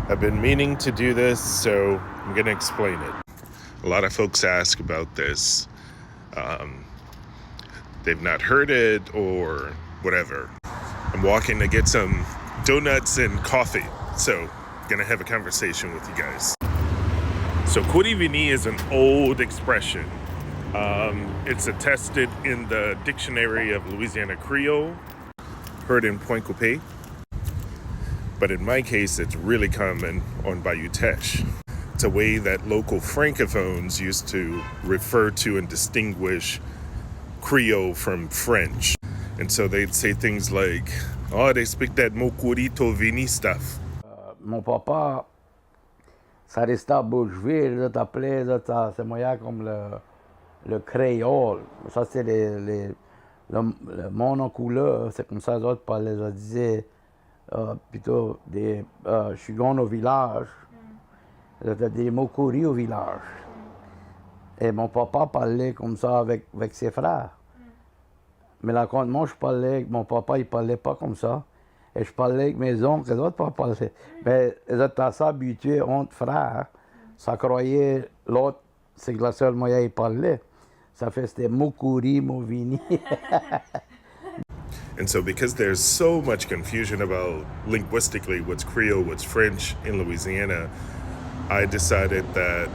I've been meaning to do this, so I'm going to explain it. A lot of folks ask about this. They've not heard it or whatever. I'm walking to get some donuts and coffee, so I'm going to have a conversation with you guys. So Kouri-Vini is an old expression. It's attested in the Dictionary of Louisiana Creole, heard in Point Coupé. But in my case, it's really common on Bayou Teche. It's a way that local francophones used to refer to and distinguish Creole from French. And so they'd say things like, oh, they speak that Kouri-Vini stuff. Mon papa, ça restait à Boucheville, c'est moyen comme le créole. Ça, c'est le monde en couleur, c'est comme ça, les autres parlaient, je disais, plutôt je suis gone au village, c'était des mots couris au village. Et mon papa parlait comme ça avec ses frères. Mais là, quand moi je parlais avec mon papa, il parlait pas comme ça. Et je parlais avec mes oncles, les autres pas parlaient. Mais ils étaient assez habitués entre frères. Ça croyait l'autre, c'est que le seul moyen il parlait. Ça fait c'était Mokuri, Movini. And so because there's so much confusion about linguistically what's Creole, what's French in Louisiana, I decided that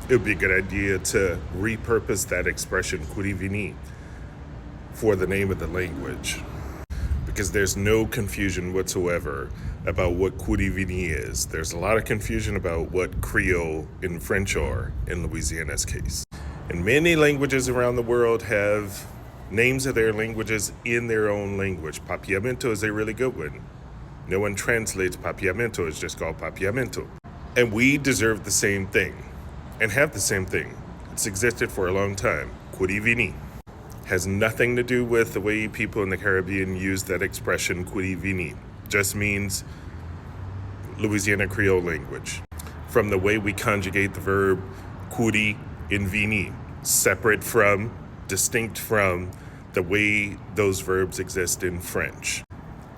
it would be a good idea to repurpose that expression, Kouri-Vini, for the name of the language. Because there's no confusion whatsoever about what Kouri-Vini is. There's a lot of confusion about what Creole and French are in Louisiana's case. And many languages around the world have names of their languages in their own language. Papiamento is a really good one. No one translates Papiamento, it's just called Papiamento. And we deserve the same thing and have the same thing. It's existed for a long time. Kouri-Vini has nothing to do with the way people in the Caribbean use that expression, Kouri-Vini. Just means Louisiana Creole language. From the way we conjugate the verb kouri in vini, separate from, distinct from the way those verbs exist in French.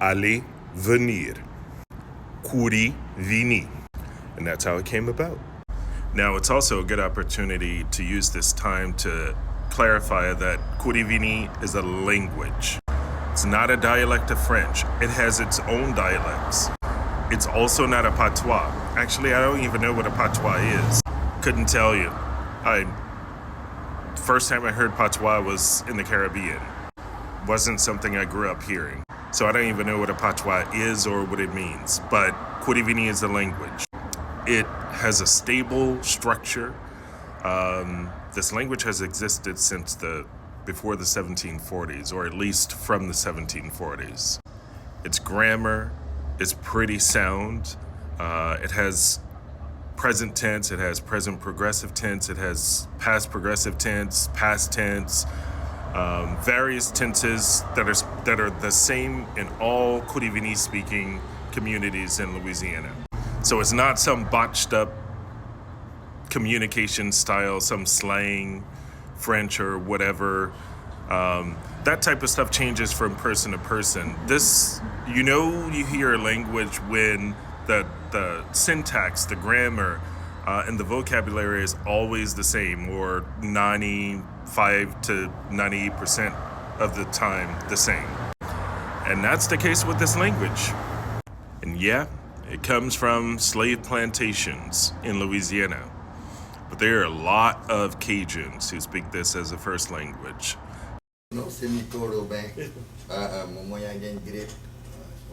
Aller, venir. Kouri-Vini. And that's how it came about. Now, it's also a good opportunity to use this time to clarify that Kouri-Vini is a language. It's not a dialect of French. It has its own dialects. It's also not a patois. Actually, I don't even know what a patois is. Couldn't tell you. First time I heard patois was in the Caribbean. Wasn't something I grew up hearing. So I don't even know what a patois is or what it means. But Kouri-Vini is a language. It has a stable structure. This language has existed since before the 1740s, or at least from the 1740s. Its grammar is pretty sound. It has present tense, it has present progressive tense, it has past progressive tense, past tense, various tenses that are the same in all Kouri-Vini speaking communities in Louisiana. So it's not some botched up communication style, some slang, French or whatever. That type of stuff changes from person to person. You hear a language when the syntax, the grammar, and the vocabulary is always the same, or 95 to 98% of the time the same. And that's the case with this language. And yeah, it comes from slave plantations in Louisiana. But there are a lot of Cajuns who speak this as a first language. Non, c'est Nico Robin. Mon moyen gagne grippe.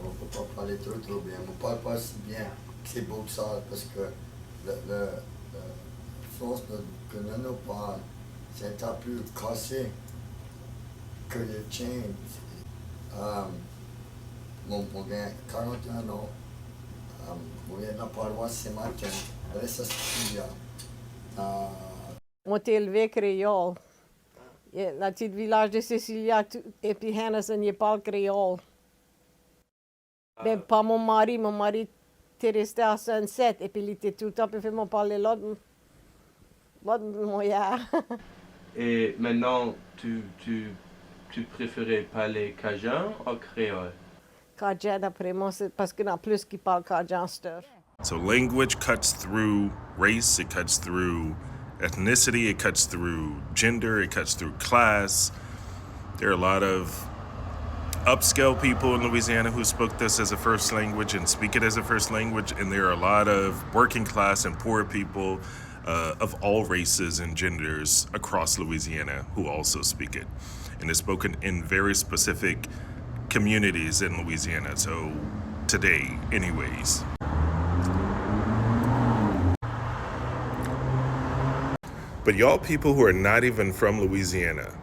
On ne peut pas parler trop bien. On ne parle pas si bien que c'est beau que ça, parce que la force que nous parle, c'est un peu cassé que le tien. Mon gagne 41 ans. On vient de la paroisse ce matin. Reste à Cecilia. On était élevé créole. La petite village de Cecilia et puis Henderson, il parle créole. Mais pas mon mari était resté à Sunset et puis il était tout le temps, puis il m'a parlé l'autre moyen. Et maintenant, tu préférais parler cajun ou créole? Cajun, d'après moi, c'est parce qu'il y en a plus qui parlent cajun stuff. So language cuts through race, it cuts through ethnicity, it cuts through gender, it cuts through class. There are a lot of upscale people in Louisiana who spoke this as a first language and speak it as a first language, and there are a lot of working class and poor people of all races and genders across Louisiana who also speak it. And it's spoken in very specific communities in Louisiana, so today, anyways. But y'all people who are not even from Louisiana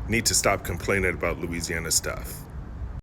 need to stop complaining about Louisiana stuff.